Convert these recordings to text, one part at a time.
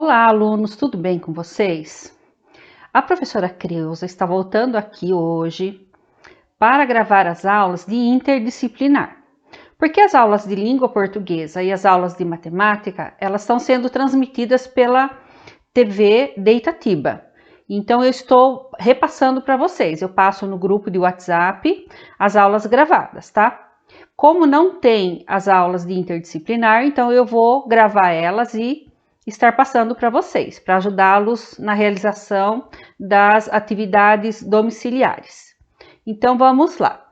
Olá, alunos, tudo bem com vocês? A professora Creuza está voltando aqui hoje para gravar as aulas de interdisciplinar, porque as aulas de língua portuguesa e as aulas de matemática, elas estão sendo transmitidas pela TV de Itatiba. Então, eu estou repassando para vocês, eu passo no grupo de WhatsApp as aulas gravadas, tá? Como não tem as aulas de interdisciplinar, então eu vou gravar elas e estar passando para vocês, para ajudá-los na realização das atividades domiciliares. Então, vamos lá.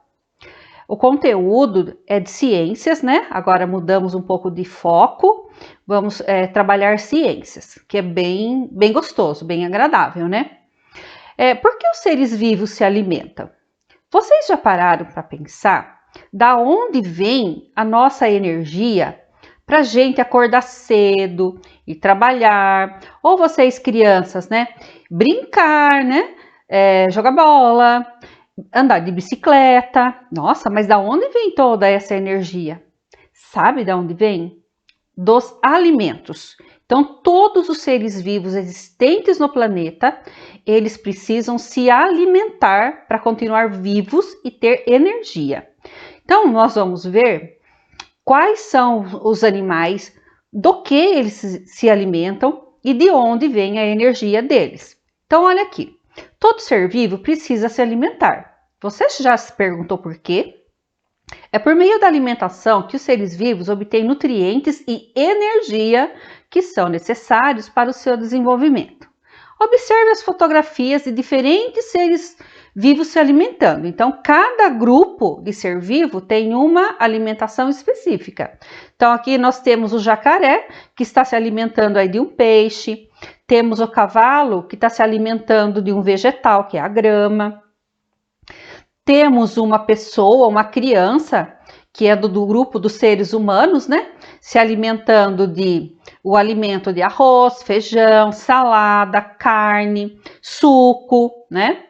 O conteúdo é de ciências, né? Agora mudamos um pouco de foco, vamos trabalhar ciências, que é bem gostoso, bem agradável, né? Por que os seres vivos se alimentam? Vocês já pararam para pensar da onde vem a nossa energia para a gente acordar cedo e trabalhar, ou vocês crianças, né? Brincar, né? Jogar bola, andar de bicicleta. Nossa, mas da onde vem toda essa energia? Sabe de onde vem? Dos alimentos. Então, todos os seres vivos existentes no planeta, eles precisam se alimentar para continuar vivos e ter energia. Então, nós vamos ver quais são os animais, do que eles se alimentam e de onde vem a energia deles. Então, olha aqui. Todo ser vivo precisa se alimentar. Você já se perguntou por quê? É por meio da alimentação que os seres vivos obtêm nutrientes e energia que são necessários para o seu desenvolvimento. Observe as fotografias de diferentes seres vivos se alimentando. Então, cada grupo de ser vivo tem uma alimentação específica. Então, aqui nós temos o jacaré, que está se alimentando aí de um peixe. Temos o cavalo, que está se alimentando de um vegetal, que é a grama. Temos uma pessoa, uma criança, que é do grupo dos seres humanos, né? Se alimentando o alimento de arroz, feijão, salada, carne, suco, né?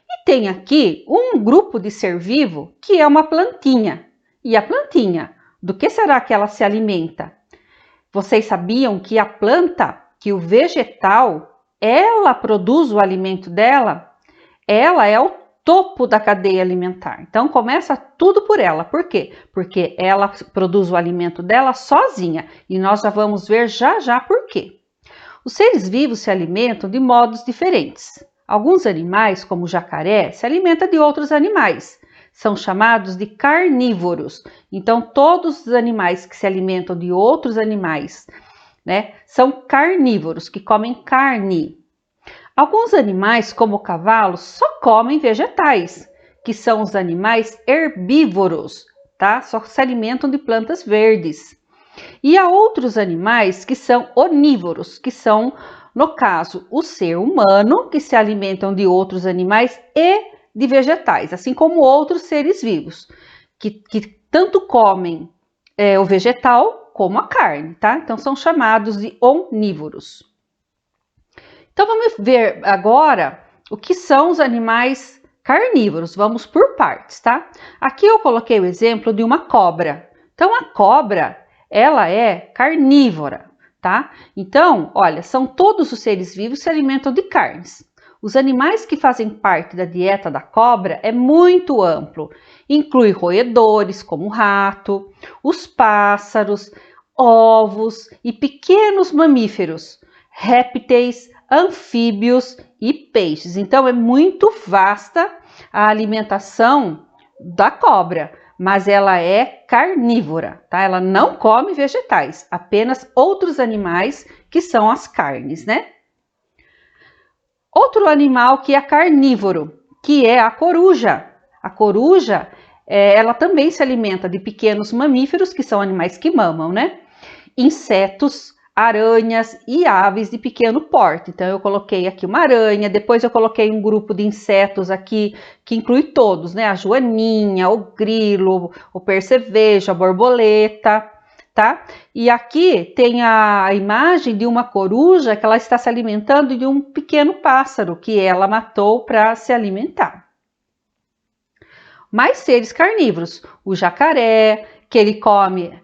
E tem aqui um grupo de ser vivo que é uma plantinha. E a plantinha, do que será que ela se alimenta? Vocês sabiam que a planta, que o vegetal, ela produz o alimento dela? Ela é o topo da cadeia alimentar. Então, começa tudo por ela. Por quê? Porque ela produz o alimento dela sozinha. E nós já vamos ver já por quê. Os seres vivos se alimentam de modos diferentes. Alguns animais, como o jacaré, se alimentam de outros animais. São chamados de carnívoros. Então, todos os animais que se alimentam de outros animais, né, são carnívoros, que comem carne. Alguns animais, como o cavalo, só comem vegetais, que são os animais herbívoros, tá? Só se alimentam de plantas verdes. E há outros animais que são onívoros, que são, no caso, o ser humano, que se alimentam de outros animais e de vegetais, assim como outros seres vivos, que tanto comem o vegetal como a carne, tá? Então, são chamados de onívoros. Então, vamos ver agora o que são os animais carnívoros. Vamos por partes, tá? Aqui eu coloquei o exemplo de uma cobra. Então, a cobra, ela é carnívora, tá? Então, olha, são todos os seres vivos que se alimentam de carnes. Os animais que fazem parte da dieta da cobra é muito amplo. Inclui roedores, como o rato, os pássaros, ovos e pequenos mamíferos, répteis, anfíbios e peixes. Então, é muito vasta a alimentação da cobra, mas ela é carnívora, tá? Ela não come vegetais, apenas outros animais que são as carnes, né? Outro animal que é carnívoro, que é a coruja. A coruja, ela também se alimenta de pequenos mamíferos, que são animais que mamam, né? Insetos, aranhas e aves de pequeno porte. Então, eu coloquei aqui uma aranha, depois eu coloquei um grupo de insetos aqui, que inclui todos, né? A joaninha, o grilo, o percevejo, a borboleta, tá? E aqui tem a imagem de uma coruja que ela está se alimentando de um pequeno pássaro que ela matou para se alimentar. Mais seres carnívoros, o jacaré, que ele come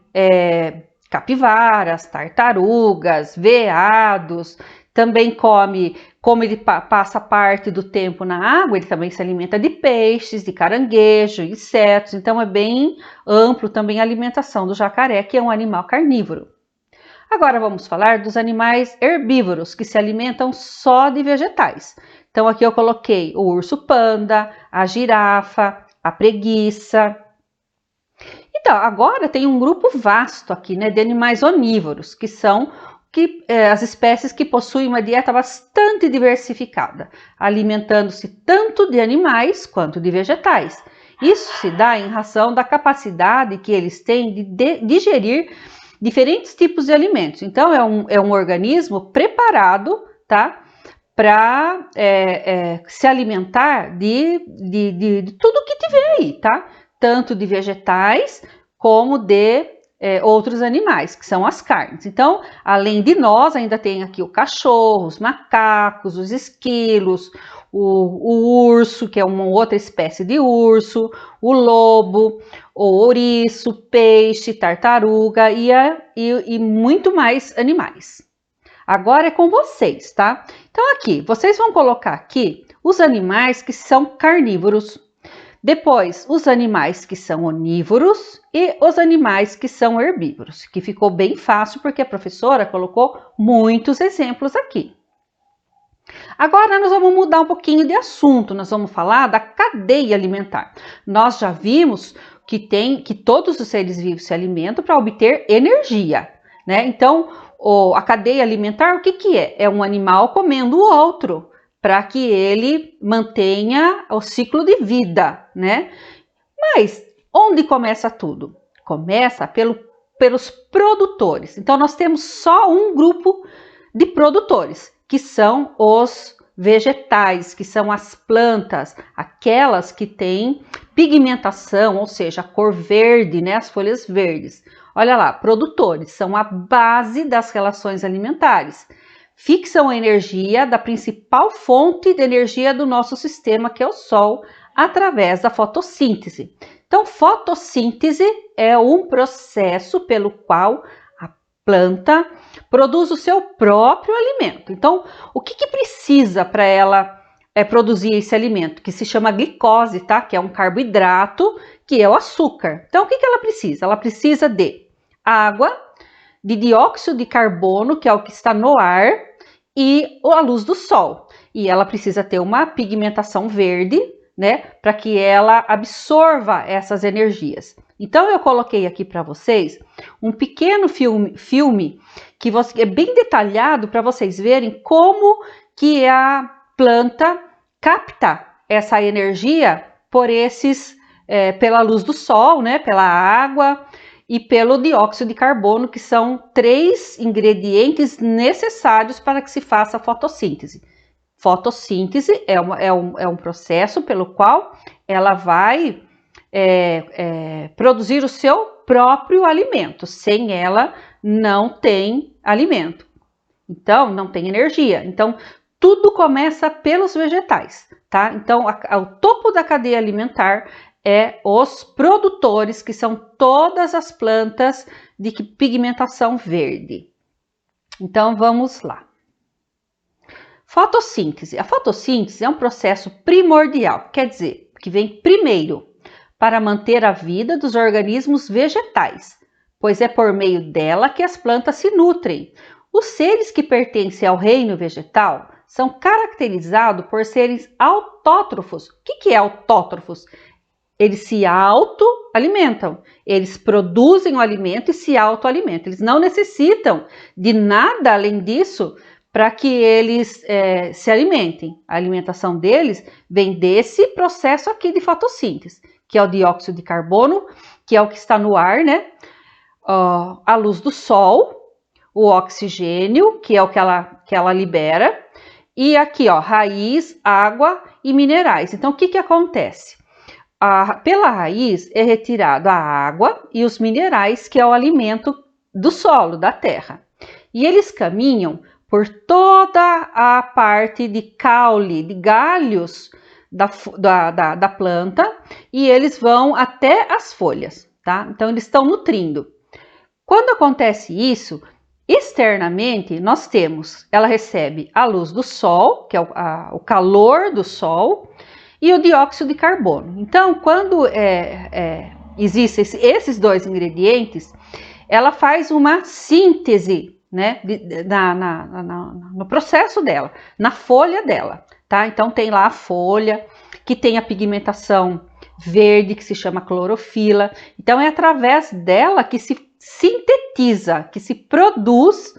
capivaras, tartarugas, veados, também come, como ele passa parte do tempo na água, ele também se alimenta de peixes, de caranguejo, insetos, então é bem amplo também a alimentação do jacaré, que é um animal carnívoro. Agora vamos falar dos animais herbívoros, que se alimentam só de vegetais. Então aqui eu coloquei o urso panda, a girafa, a preguiça. Então, agora tem um grupo vasto aqui, né, de animais onívoros, que são as espécies que possuem uma dieta bastante diversificada, alimentando-se tanto de animais quanto de vegetais. Isso se dá em razão da capacidade que eles têm de digerir diferentes tipos de alimentos. Então, é um organismo preparado, tá, para se alimentar de tudo que tiver aí, tá? Tanto de vegetais como de outros animais, que são as carnes. Então, além de nós, ainda tem aqui o cachorro, os macacos, os esquilos, o urso, que é uma outra espécie de urso, o lobo, o ouriço, peixe, tartaruga e muito mais animais. Agora é com vocês, tá? Então aqui, vocês vão colocar aqui os animais que são carnívoros, depois os animais que são onívoros e os animais que são herbívoros, que ficou bem fácil porque a professora colocou muitos exemplos aqui. Agora nós vamos mudar um pouquinho de assunto, nós vamos falar da cadeia alimentar. Nós já vimos que todos os seres vivos se alimentam para obter energia, né? Então, a cadeia alimentar, o que é? É um animal comendo o outro, para que ele mantenha o ciclo de vida, né? Mas onde começa tudo? Começa pelos produtores. Então, nós temos só um grupo de produtores, que são os vegetais, que são as plantas, aquelas que têm pigmentação, ou seja, a cor verde, né? As folhas verdes. Olha lá, produtores são a base das relações alimentares. Fixam a energia da principal fonte de energia do nosso sistema, que é o Sol, através da fotossíntese. Então, fotossíntese é um processo pelo qual a planta produz o seu próprio alimento. Então, o que precisa para ela produzir esse alimento? Que se chama glicose, tá? Que é um carboidrato, que é o açúcar. Então, o que ela precisa? Ela precisa de água, de dióxido de carbono, que é o que está no ar, e a luz do sol. E ela precisa ter uma pigmentação verde, né, para que ela absorva essas energias. Então, eu coloquei aqui para vocês um pequeno filme que é bem detalhado para vocês verem como que a planta capta essa energia pela luz do sol, né, pela água e pelo dióxido de carbono, que são 3 ingredientes necessários para que se faça a fotossíntese. Fotossíntese é um processo pelo qual ela vai produzir o seu próprio alimento. Sem ela, não tem alimento. Então, não tem energia. Então, tudo começa pelos vegetais, tá? Então, o topo da cadeia alimentar é os produtores, que são todas as plantas de pigmentação verde. Então, vamos lá. Fotossíntese. A fotossíntese é um processo primordial, quer dizer, que vem primeiro para manter a vida dos organismos vegetais, pois é por meio dela que as plantas se nutrem. Os seres que pertencem ao reino vegetal são caracterizados por seres autótrofos. O que é autótrofos? Eles se autoalimentam, eles produzem o alimento e se autoalimentam. Eles não necessitam de nada além disso para que eles se alimentem. A alimentação deles vem desse processo aqui de fotossíntese, que é o dióxido de carbono, que é o que está no ar, né? A luz do sol, o oxigênio, que é o que ela libera, e aqui, ó, raiz, água e minerais. Então, o que acontece? Pela raiz é retirado a água e os minerais, que é o alimento do solo, da terra. E eles caminham por toda a parte de caule, de galhos da planta, e eles vão até as folhas, tá? Então, eles estão nutrindo. Quando acontece isso, externamente nós temos, ela recebe a luz do sol, que é o calor do sol, e o dióxido de carbono. Então, quando existem esses dois ingredientes, ela faz uma síntese, né, no processo dela, na folha dela, tá? Então tem lá a folha, que tem a pigmentação verde, que se chama clorofila. Então é através dela que se sintetiza, que se produz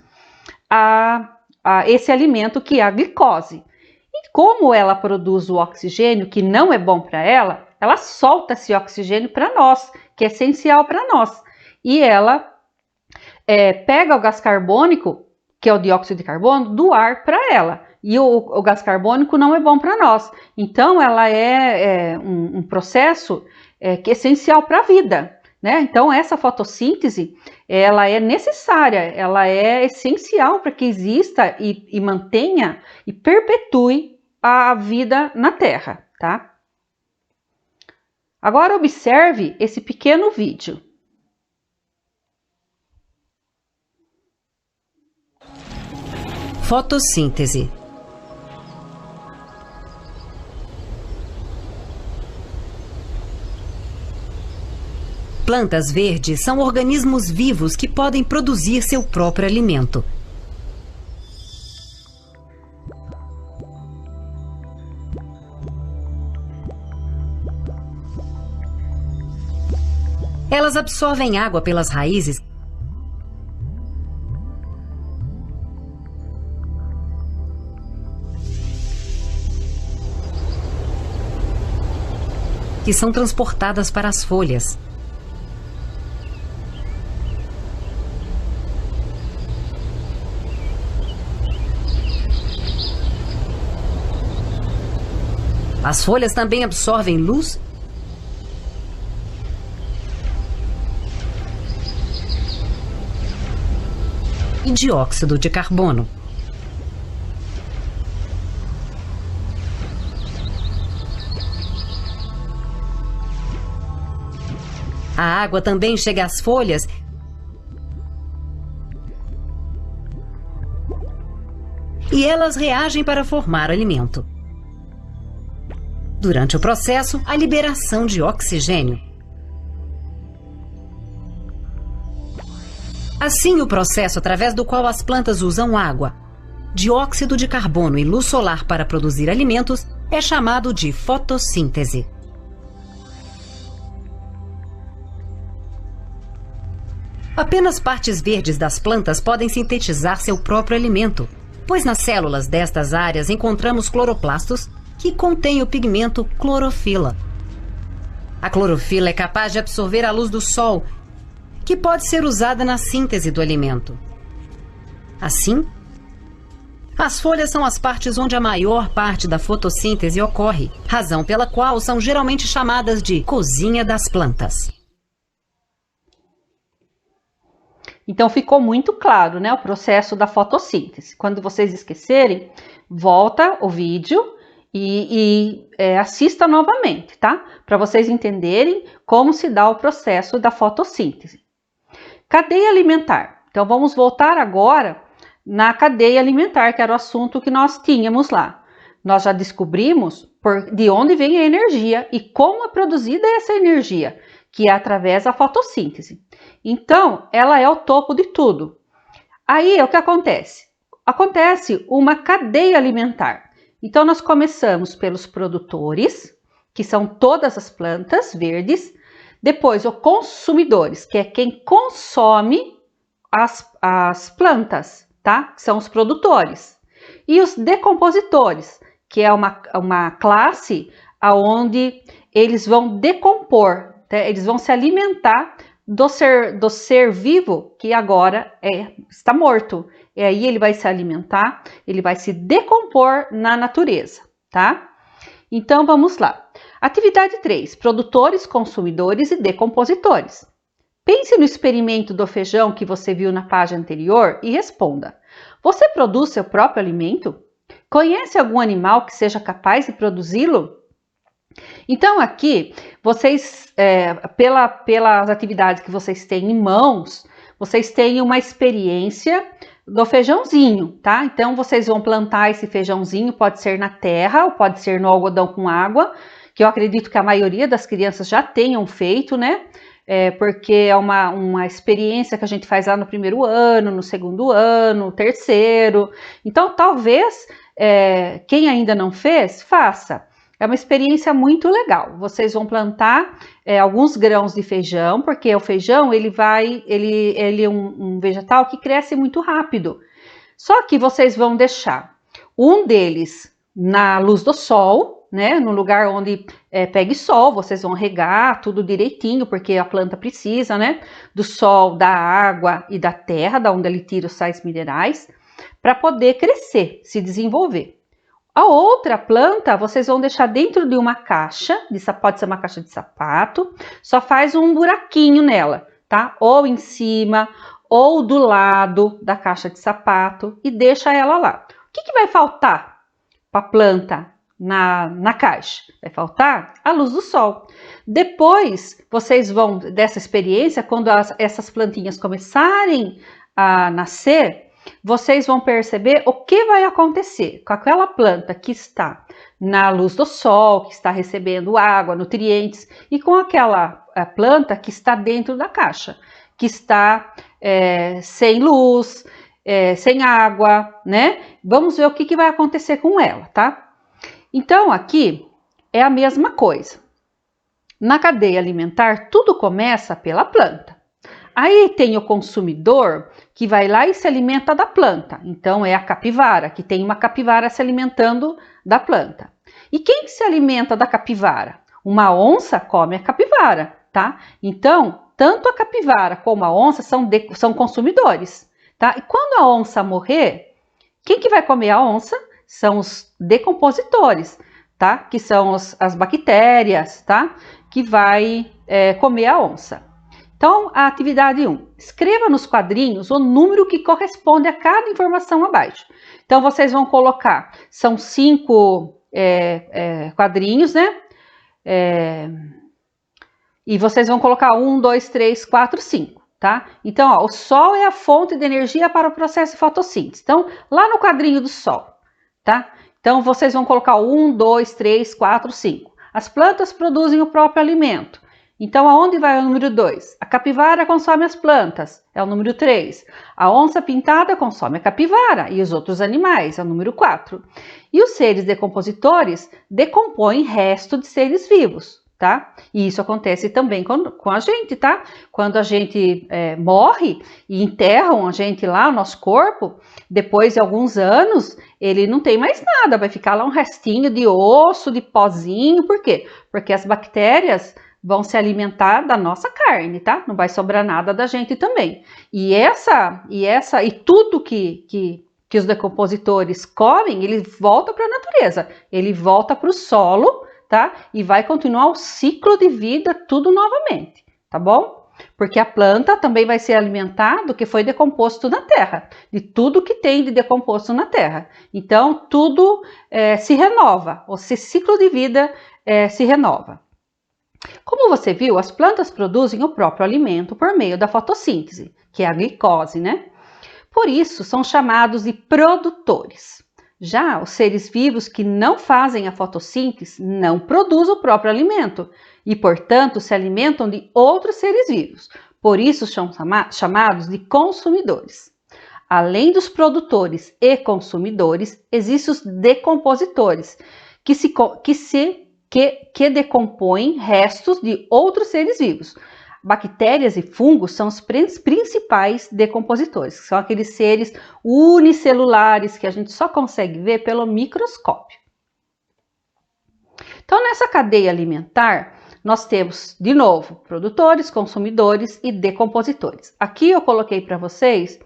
esse alimento que é a glicose. E como ela produz o oxigênio, que não é bom para ela, ela solta esse oxigênio para nós, que é essencial para nós. E ela pega o gás carbônico, que é o dióxido de carbono, do ar para ela. E o gás carbônico não é bom para nós. Então, ela é um processo que é essencial para a vida, né? Então, essa fotossíntese, ela é necessária, ela é essencial para que exista e mantenha e perpetue a vida na Terra, tá? Agora, observe esse pequeno vídeo. Fotossíntese. Plantas verdes são organismos vivos que podem produzir seu próprio alimento. Elas absorvem água pelas raízes que são transportadas para as folhas. As folhas também absorvem luz e dióxido de carbono. A água também chega às folhas e elas reagem para formar alimento. Durante o processo, a liberação de oxigênio. Assim, o processo através do qual as plantas usam água, dióxido de carbono e luz solar para produzir alimentos é chamado de fotossíntese. Apenas partes verdes das plantas podem sintetizar seu próprio alimento, pois nas células destas áreas encontramos cloroplastos que contêm o pigmento clorofila. A clorofila é capaz de absorver a luz do sol, que pode ser usada na síntese do alimento. Assim, as folhas são as partes onde a maior parte da fotossíntese ocorre, razão pela qual são geralmente chamadas de cozinha das plantas. Então ficou muito claro, né, o processo da fotossíntese. Quando vocês esquecerem, volta o vídeo e assista novamente, tá? Para vocês entenderem como se dá o processo da fotossíntese. Cadeia alimentar. Então vamos voltar agora na cadeia alimentar, que era o assunto que nós tínhamos lá. Nós já descobrimos de onde vem a energia e como é produzida essa energia, que é através da fotossíntese. Então, ela é o topo de tudo. Aí, o que acontece? Acontece uma cadeia alimentar. Então, nós começamos pelos produtores, que são todas as plantas verdes. Depois, os consumidores, que é quem consome as plantas, tá? Que são os produtores. E os decompositores, que é uma classe onde eles vão decompor, né? Eles vão se alimentar do ser vivo que agora está morto. E aí ele vai se alimentar, ele vai se decompor na natureza, tá? Então vamos lá. Atividade 3, produtores, consumidores e decompositores. Pense no experimento do feijão que você viu na página anterior e responda. Você produz seu próprio alimento? Conhece algum animal que seja capaz de produzi-lo? Então aqui, vocês, pelas atividades que vocês têm em mãos, vocês tenham uma experiência do feijãozinho, tá? Então, vocês vão plantar esse feijãozinho, pode ser na terra ou pode ser no algodão com água, que eu acredito que a maioria das crianças já tenham feito, né? Porque é uma experiência que a gente faz lá no primeiro ano, no segundo ano, no terceiro. Então, talvez, quem ainda não fez, faça. É uma experiência muito legal. Vocês vão plantar alguns grãos de feijão, porque o feijão ele é um vegetal que cresce muito rápido. Só que vocês vão deixar um deles na luz do sol, né? No lugar onde pegue sol, vocês vão regar tudo direitinho, porque a planta precisa, né? Do sol, da água e da terra, da onde ele tira os sais minerais, para poder crescer, se desenvolver. A outra planta, vocês vão deixar dentro de uma caixa, pode ser uma caixa de sapato, só faz um buraquinho nela, tá? Ou em cima, ou do lado da caixa de sapato e deixa ela lá. O que vai faltar para a planta na caixa? Vai faltar a luz do sol. Depois, vocês vão, dessa experiência, quando essas plantinhas começarem a nascer, vocês vão perceber o que vai acontecer com aquela planta que está na luz do sol, que está recebendo água, nutrientes, e com aquela planta que está dentro da caixa, que está sem luz, sem água, né? Vamos ver o que vai acontecer com ela, tá? Então, aqui é a mesma coisa. Na cadeia alimentar, tudo começa pela planta. Aí tem o consumidor que vai lá e se alimenta da planta. Então, é a capivara, que tem uma capivara se alimentando da planta. E quem que se alimenta da capivara? Uma onça come a capivara, tá? Então, tanto a capivara como a onça são consumidores, tá? E quando a onça morrer, quem que vai comer a onça? São os decompositores, tá? Que são as bactérias, tá? Que vai comer a onça. Então, a atividade 1. Escreva nos quadrinhos o número que corresponde a cada informação abaixo. Então, vocês vão colocar, são 5 quadrinhos, né? E vocês vão colocar 1, 2, 3, 4, 5, tá? Então, ó, o sol é a fonte de energia para o processo de fotossíntese. Então, lá no quadrinho do sol, tá? Então, vocês vão colocar 1, 2, 3, 4, 5. As plantas produzem o próprio alimento. Então, aonde vai o número 2? A capivara consome as plantas, é o número 3. A onça pintada consome a capivara e os outros animais, é o número 4. E os seres decompositores decompõem resto de seres vivos, tá? E isso acontece também com a gente, tá? Quando a gente morre e enterram a gente lá, o nosso corpo, depois de alguns anos, ele não tem mais nada, vai ficar lá um restinho de osso, de pozinho, por quê? Porque as bactérias vão se alimentar da nossa carne, tá? Não vai sobrar nada da gente também. E tudo que os decompositores comem, ele volta para a natureza, ele volta para o solo, tá? E vai continuar o ciclo de vida tudo novamente, tá bom? Porque a planta também vai se alimentar do que foi decomposto na terra, de tudo que tem de decomposto na terra. Então, tudo se renova, esse ciclo de vida se renova. Como você viu, as plantas produzem o próprio alimento por meio da fotossíntese, que é a glicose, né? Por isso, são chamados de produtores. Já os seres vivos que não fazem a fotossíntese não produzem o próprio alimento e, portanto, se alimentam de outros seres vivos. Por isso, são chamados de consumidores. Além dos produtores e consumidores, existem os decompositores, que decompõem restos de outros seres vivos. Bactérias e fungos são os principais decompositores, que são aqueles seres unicelulares que a gente só consegue ver pelo microscópio. Então, nessa cadeia alimentar, nós temos, de novo, produtores, consumidores e decompositores. Aqui eu coloquei para vocês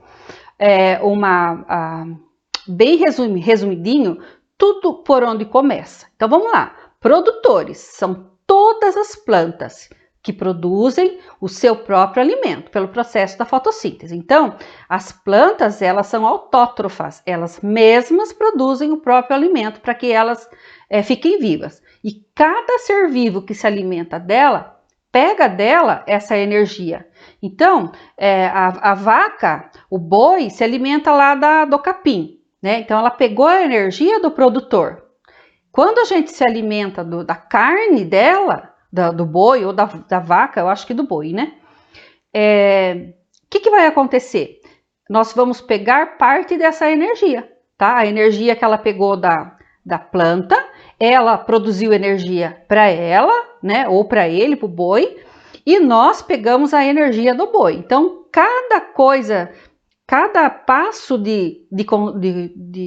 bem resumidinho, tudo por onde começa. Então, vamos lá. Produtores são todas as plantas que produzem o seu próprio alimento pelo processo da fotossíntese. Então, as plantas, elas são autótrofas, elas mesmas produzem o próprio alimento para que elas fiquem vivas. E cada ser vivo que se alimenta dela pega dela essa energia. Então, a vaca, o boi, se alimenta lá do capim, né? Então, ela pegou a energia do produtor. Quando a gente se alimenta da carne dela, do boi ou da vaca, eu acho que do boi, né? O que vai acontecer? Nós vamos pegar parte dessa energia, tá? A energia que ela pegou da planta, ela produziu energia para ela, né? Ou para ele, para o boi, e nós pegamos a energia do boi. Então, cada passo de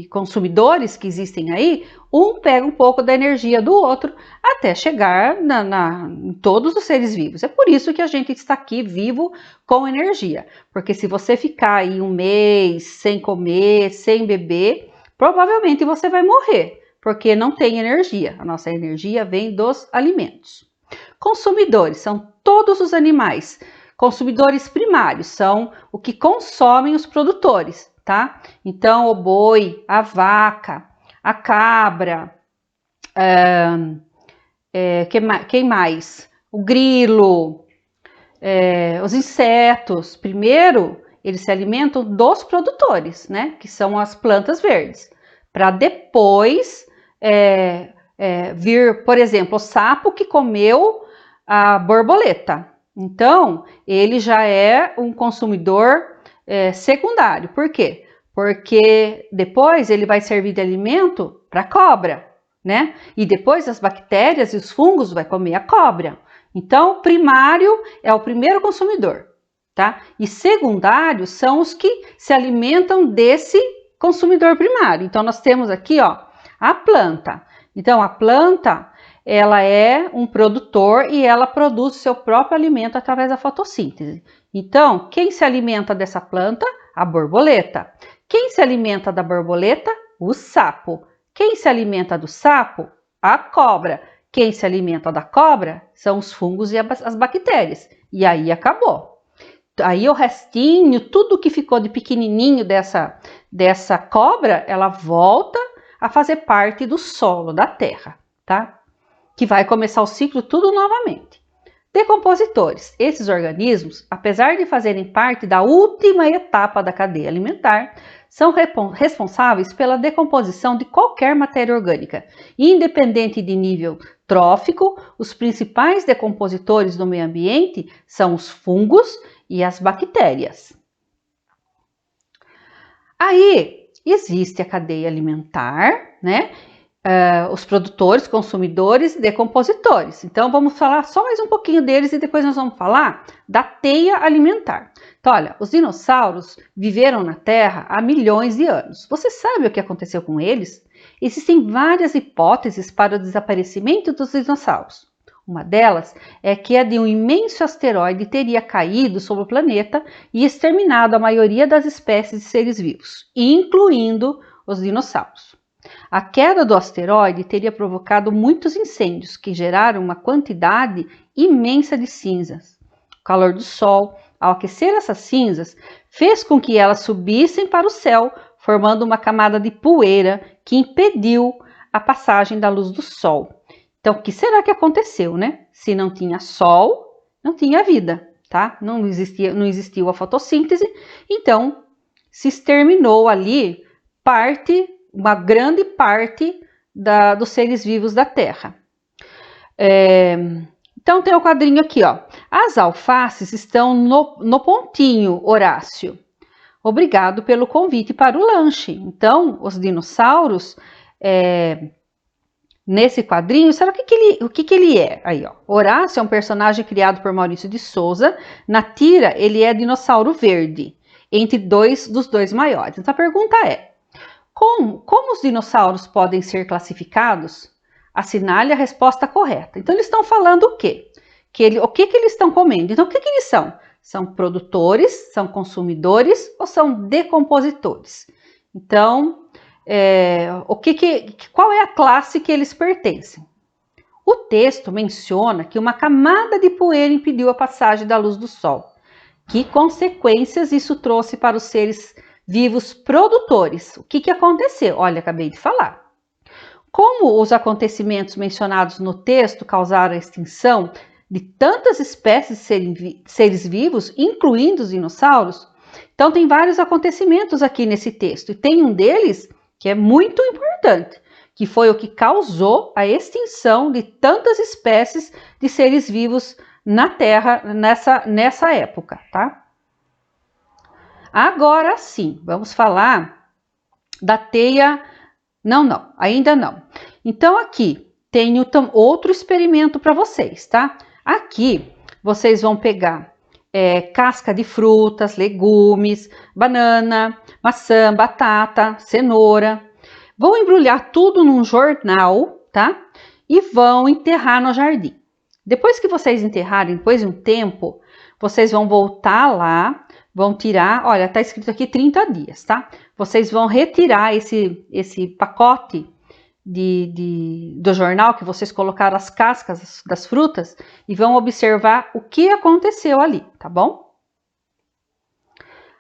consumidores que existem aí, um pega um pouco da energia do outro até chegar em todos os seres vivos. É por isso que a gente está aqui vivo com energia. Porque se você ficar aí um mês sem comer, sem beber, provavelmente você vai morrer, porque não tem energia. A nossa energia vem dos alimentos. Consumidores são todos os animais. Consumidores primários são o que consomem os produtores, tá? Então, o boi, a vaca, a cabra, quem mais? O grilo, os insetos. Primeiro, eles se alimentam dos produtores, né? Que são as plantas verdes. Para depois vir, por exemplo, o sapo que comeu a borboleta. Então, ele já é um consumidor secundário. Por quê? Porque depois ele vai servir de alimento para a cobra, né? E depois as bactérias e os fungos vai comer a cobra. Então, o primário é o primeiro consumidor, tá? E secundários são os que se alimentam desse consumidor primário. Então, nós temos aqui, ó, a planta. Então, a planta, ela é um produtor e ela produz o seu próprio alimento através da fotossíntese. Então, quem se alimenta dessa planta? A borboleta. Quem se alimenta da borboleta? O sapo. Quem se alimenta do sapo? A cobra. Quem se alimenta da cobra são os fungos e as bactérias. E aí acabou. Aí o restinho, tudo que ficou de pequenininho dessa cobra, ela volta a fazer parte do solo, da terra, tá? Que vai começar o ciclo tudo novamente. Decompositores. Esses organismos, apesar de fazerem parte da última etapa da cadeia alimentar, são responsáveis pela decomposição de qualquer matéria orgânica. Independente de nível trófico, os principais decompositores do meio ambiente são os fungos e as bactérias. Aí existe a cadeia alimentar, né? Os produtores, consumidores e decompositores. Então, vamos falar só mais um pouquinho deles e depois nós vamos falar da teia alimentar. Então, olha, os dinossauros viveram na Terra há milhões de anos. Você sabe o que aconteceu com eles? Existem várias hipóteses para o desaparecimento dos dinossauros. Uma delas é que a de um imenso asteroide teria caído sobre o planeta e exterminado a maioria das espécies de seres vivos, incluindo os dinossauros. A queda do asteroide teria provocado muitos incêndios que geraram uma quantidade imensa de cinzas. O calor do Sol, ao aquecer essas cinzas, fez com que elas subissem para o céu, formando uma camada de poeira que impediu a passagem da luz do Sol. Então, o que será que aconteceu, né? Se não tinha Sol, não tinha vida, tá? Não existiu a fotossíntese, então se exterminou ali uma grande parte dos seres vivos da Terra. Então tem o quadrinho aqui, ó. As alfaces estão no pontinho, Horácio. Obrigado pelo convite para o lanche. Então, os dinossauros, nesse quadrinho, sabe o que ele é? Aí, ó. Horácio é um personagem criado por Maurício de Souza. Na tira, ele é dinossauro verde, entre dos dois maiores. Então a pergunta é: como os dinossauros podem ser classificados? Assinale a resposta correta. Então, eles estão falando o quê? O que eles estão comendo? Então, o que eles são? São produtores, são consumidores ou são decompositores? Então, qual é a classe que eles pertencem? O texto menciona que uma camada de poeira impediu a passagem da luz do Sol. Que consequências isso trouxe para os seres vivos produtores? O que aconteceu? Olha, acabei de falar. Como os acontecimentos mencionados no texto causaram a extinção de tantas espécies de seres vivos, incluindo os dinossauros. Então tem vários acontecimentos aqui nesse texto, e tem um deles que é muito importante, que foi o que causou a extinção de tantas espécies de seres vivos na Terra nessa época, tá? Agora sim, vamos falar da teia. Não, ainda não. Então aqui tenho outro experimento para vocês, tá? Aqui vocês vão pegar casca de frutas, legumes, banana, maçã, batata, cenoura. Vão embrulhar tudo num jornal, tá? E vão enterrar no jardim. Depois que vocês enterrarem, depois de um tempo, vocês vão voltar lá, vão tirar, olha, tá escrito aqui 30 dias, tá? Vocês vão retirar esse pacote do jornal que vocês colocaram as cascas das frutas e vão observar o que aconteceu ali, tá bom?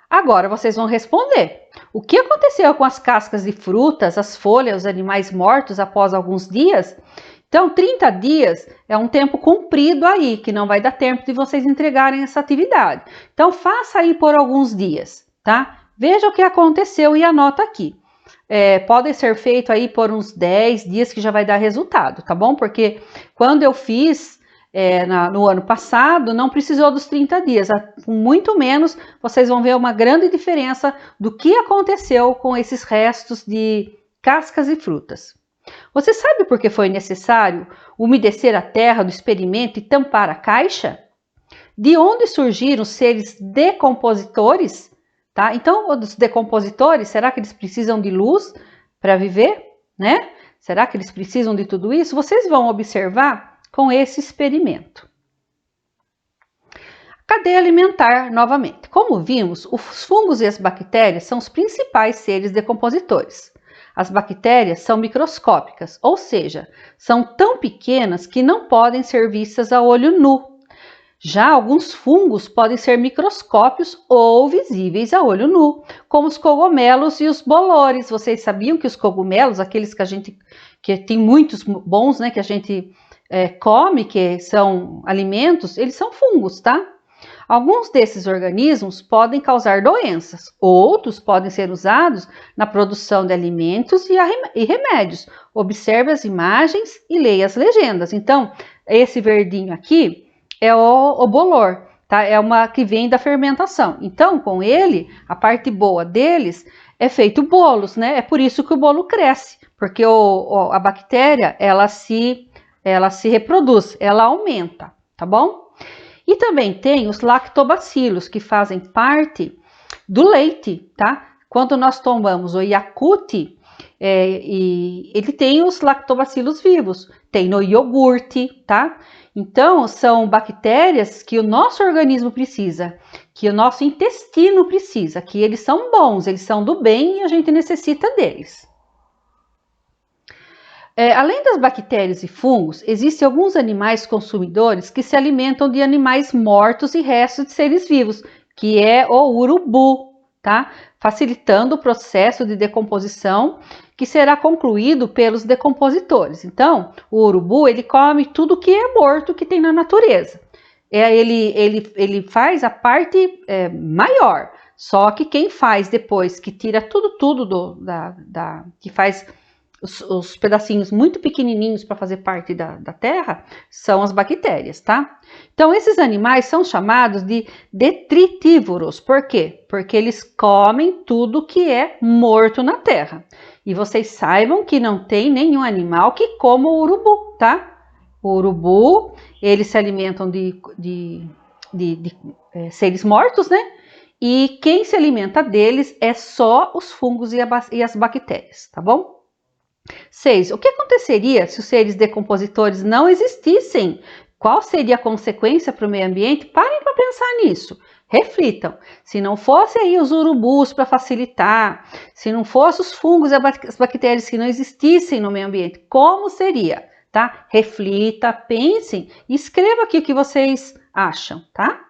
Agora vocês vão responder. O que aconteceu com as cascas de frutas, as folhas, os animais mortos após alguns dias? Então, 30 dias é um tempo comprido aí, que não vai dar tempo de vocês entregarem essa atividade. Então, faça aí por alguns dias, tá? Veja o que aconteceu e anota aqui. Pode ser feito aí por uns 10 dias que já vai dar resultado, tá bom? Porque quando eu fiz no ano passado, não precisou dos 30 dias. Com muito menos, vocês vão ver uma grande diferença do que aconteceu com esses restos de cascas e frutas. Você sabe por que foi necessário umedecer a terra do experimento e tampar a caixa? De onde surgiram os seres decompositores? Tá? Então, os decompositores, será que eles precisam de luz para viver? Né? Será que eles precisam de tudo isso? Vocês vão observar com esse experimento. Cadeia alimentar, novamente. Como vimos, os fungos e as bactérias são os principais seres decompositores. As bactérias são microscópicas, ou seja, são tão pequenas que não podem ser vistas a olho nu. Já alguns fungos podem ser microscópios ou visíveis a olho nu, como os cogumelos e os bolores. Vocês sabiam que os cogumelos, aqueles que tem muitos bons, né, que a gente come, que são alimentos, eles são fungos, tá? Alguns desses organismos podem causar doenças, outros podem ser usados na produção de alimentos e remédios. Observe as imagens e leia as legendas. Então, esse verdinho aqui é o bolor, tá? É uma que vem da fermentação. Então, com ele, a parte boa deles é feito bolos, né? É por isso que o bolo cresce, porque a bactéria, ela se reproduz, ela aumenta, tá bom? E também tem os lactobacilos, que fazem parte do leite, tá? Quando nós tomamos o Yakult, ele tem os lactobacilos vivos, tem no iogurte, tá? Então, são bactérias que o nosso organismo precisa, que o nosso intestino precisa, que eles são bons, eles são do bem e a gente necessita deles. Além das bactérias e fungos, existem alguns animais consumidores que se alimentam de animais mortos e restos de seres vivos, que é o urubu, tá? Facilitando o processo de decomposição que será concluído pelos decompositores. Então, o urubu, ele come tudo que é morto que tem na natureza. Ele faz a parte maior, só que quem faz depois, que tira tudo que faz os pedacinhos muito pequenininhos para fazer parte da terra, são as bactérias, tá? Então, esses animais são chamados de detritívoros. Por quê? Porque eles comem tudo que é morto na terra. E vocês saibam que não tem nenhum animal que coma o urubu, tá? O urubu, eles se alimentam de seres mortos, né? E quem se alimenta deles é só os fungos e as bactérias, tá bom? 6. O que aconteceria se os seres decompositores não existissem? Qual seria a consequência para o meio ambiente? Parem para pensar nisso. Reflitam. Se não fossem aí os urubus para facilitar, se não fossem os fungos e as bactérias que não existissem no meio ambiente, como seria? Tá? Reflita, pensem e escreva aqui o que vocês acham, tá?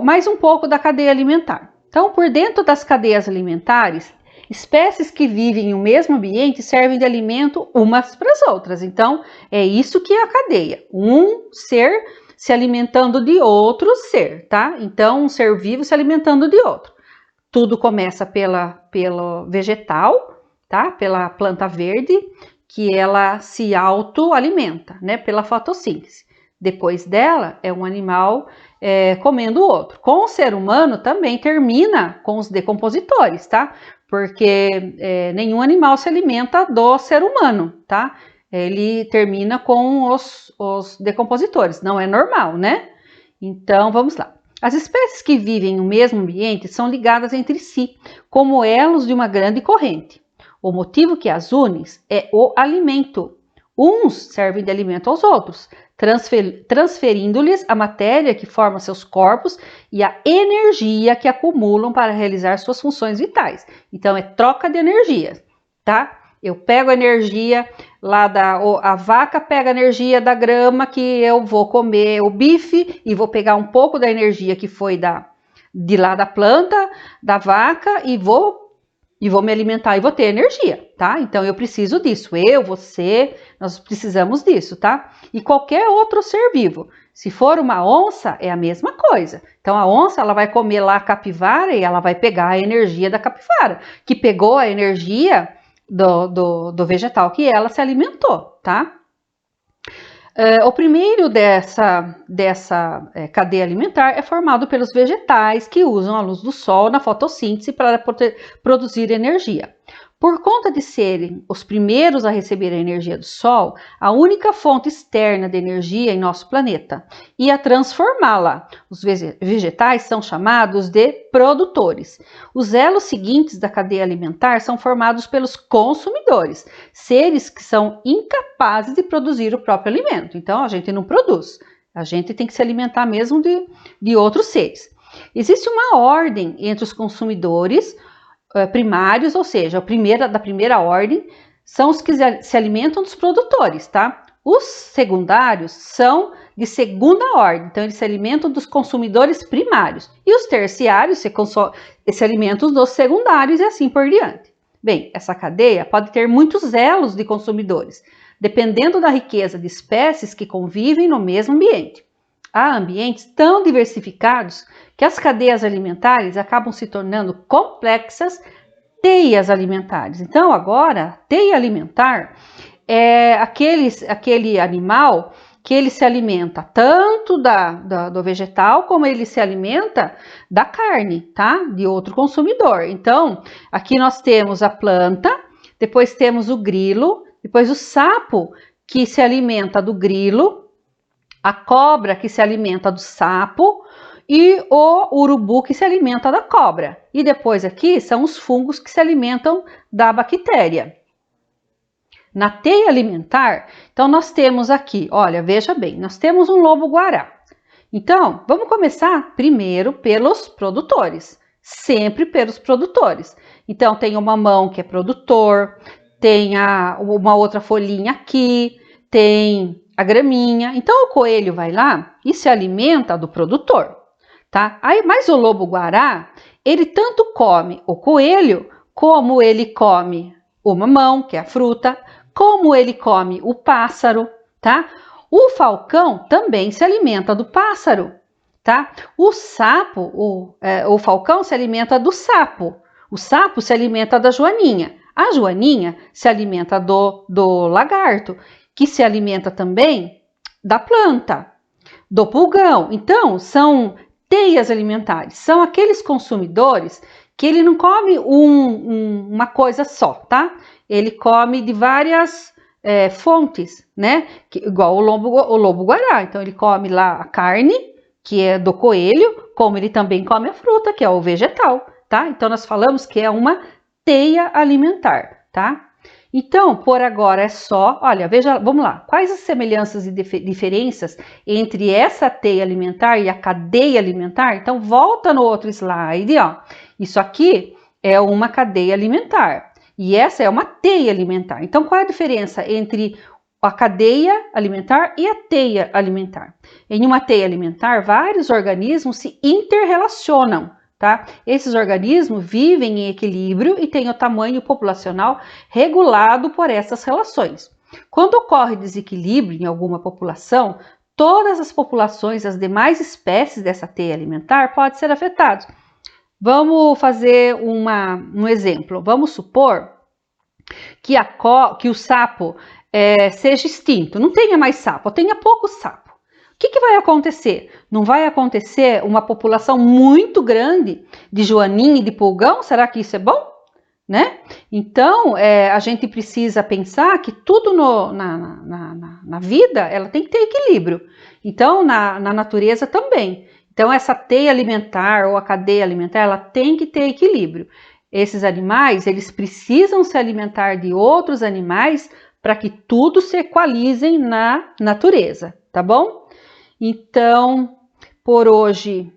Mais um pouco da cadeia alimentar. Então, por dentro das cadeias alimentares, Espécies que vivem no mesmo ambiente servem de alimento umas para as outras. Então, é isso que é a cadeia. Um ser se alimentando de outro ser, tá? Então, um ser vivo se alimentando de outro. Tudo começa pelo vegetal, tá? Pela planta verde, que ela se autoalimenta, né? Pela fotossíntese. Depois dela, é um animal comendo o outro. Com o ser humano, também termina com os decompositores, tá? Porque nenhum animal se alimenta do ser humano, tá? Ele termina com os decompositores, não é normal, né? Então, vamos lá. As espécies que vivem no mesmo ambiente são ligadas entre si, como elos de uma grande corrente. O motivo que as une é o alimento. Uns servem de alimento aos outros, transferindo-lhes a matéria que forma seus corpos e a energia que acumulam para realizar suas funções vitais. Então, é troca de energia, tá? Eu pego a energia lá a vaca pega a energia da grama que eu vou comer o bife e vou pegar um pouco da energia que foi de lá da planta, da vaca e vou me alimentar e vou ter energia, tá? Então eu preciso disso, você, nós precisamos disso, tá? E qualquer outro ser vivo. Se for uma onça, é a mesma coisa. Então a onça, ela vai comer lá a capivara e ela vai pegar a energia da capivara, que pegou a energia do vegetal que ela se alimentou, tá? O primeiro dessa cadeia alimentar é formado pelos vegetais que usam a luz do sol na fotossíntese para produzir energia. Por conta de serem os primeiros a receber a energia do sol, a única fonte externa de energia em nosso planeta, e a transformá-la. Os vegetais são chamados de produtores. Os elos seguintes da cadeia alimentar são formados pelos consumidores, seres que são incapazes de produzir o próprio alimento. Então, a gente não produz, a gente tem que se alimentar mesmo de outros seres. Existe uma ordem entre os consumidores primários, ou seja, da primeira ordem, são os que se alimentam dos produtores, tá? Os secundários são de segunda ordem, então eles se alimentam dos consumidores primários. E os terciários se alimentam dos secundários e assim por diante. Bem, essa cadeia pode ter muitos elos de consumidores, dependendo da riqueza de espécies que convivem no mesmo ambiente. Há ambientes tão diversificados que as cadeias alimentares acabam se tornando complexas teias alimentares. Então, agora, teia alimentar é aquele animal que ele se alimenta tanto do vegetal, como ele se alimenta da carne, tá? De outro consumidor. Então, aqui nós temos a planta, depois temos o grilo, depois o sapo que se alimenta do grilo, a cobra que se alimenta do sapo e o urubu que se alimenta da cobra. E depois aqui são os fungos que se alimentam da bactéria. Na teia alimentar, então nós temos aqui, olha, veja bem, nós temos um lobo-guará. Então, vamos começar primeiro pelos produtores, sempre pelos produtores. Então, tem o mamão que é produtor, tem uma outra folhinha aqui, tem a graminha. Então, o coelho vai lá e se alimenta do produtor, tá? Aí, mas o lobo-guará, ele tanto come o coelho, como ele come o mamão, que é a fruta, como ele come o pássaro, tá? O falcão também se alimenta do pássaro, tá? O sapo, o falcão se alimenta do sapo. O sapo se alimenta da joaninha. A joaninha se alimenta do lagarto, que se alimenta também da planta, do pulgão. Então, são teias alimentares. São aqueles consumidores que ele não come uma coisa só, tá? Ele come de várias fontes, né? Igual o lobo-guará. Então, ele come lá a carne, que é do coelho, como ele também come a fruta, que é o vegetal, tá? Então, nós falamos que é uma teia alimentar, tá? Então, por agora é só, olha, veja, vamos lá. Quais as semelhanças e diferenças entre essa teia alimentar e a cadeia alimentar? Então, volta no outro slide, ó. Isso aqui é uma cadeia alimentar e essa é uma teia alimentar. Então, qual é a diferença entre a cadeia alimentar e a teia alimentar? Em uma teia alimentar, vários organismos se interrelacionam, tá? Esses organismos vivem em equilíbrio e têm o tamanho populacional regulado por essas relações. Quando ocorre desequilíbrio em alguma população, todas as populações, as demais espécies dessa teia alimentar podem ser afetadas. Vamos fazer um exemplo. Vamos supor que o sapo seja extinto, não tenha mais sapo, tenha pouco sapo. O que vai acontecer? Não vai acontecer uma população muito grande de joaninha e de pulgão? Será que isso é bom? Né? Então, a gente precisa pensar que tudo na vida ela tem que ter equilíbrio. Então, na natureza também. Então, essa teia alimentar ou a cadeia alimentar, ela tem que ter equilíbrio. Esses animais, eles precisam se alimentar de outros animais para que tudo se equalizem na natureza, tá bom? Então, por hoje,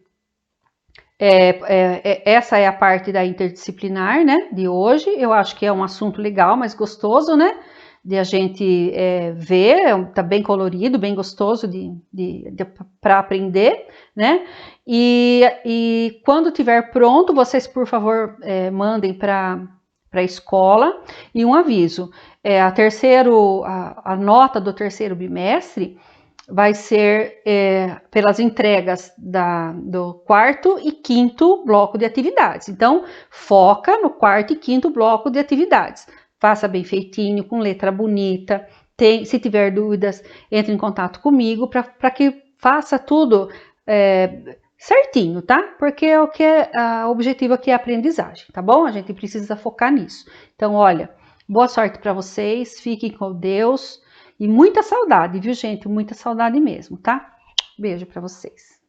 essa é a parte da interdisciplinar, né, de hoje. Eu acho que é um assunto legal, mas gostoso, né, de a gente ver, tá bem colorido, bem gostoso para aprender, né, e quando tiver pronto, vocês, por favor, mandem para a escola. E um aviso, a nota do terceiro bimestre vai ser pelas entregas do quarto e quinto bloco de atividades. Então, foca no quarto e quinto bloco de atividades. Faça bem feitinho, com letra bonita. Se tiver dúvidas, entre em contato comigo para que faça tudo certinho, tá? Porque o objetivo aqui é a aprendizagem, tá bom? A gente precisa focar nisso. Então, olha, boa sorte para vocês, fiquem com Deus. E muita saudade, viu, gente? Muita saudade mesmo, tá? Beijo para vocês.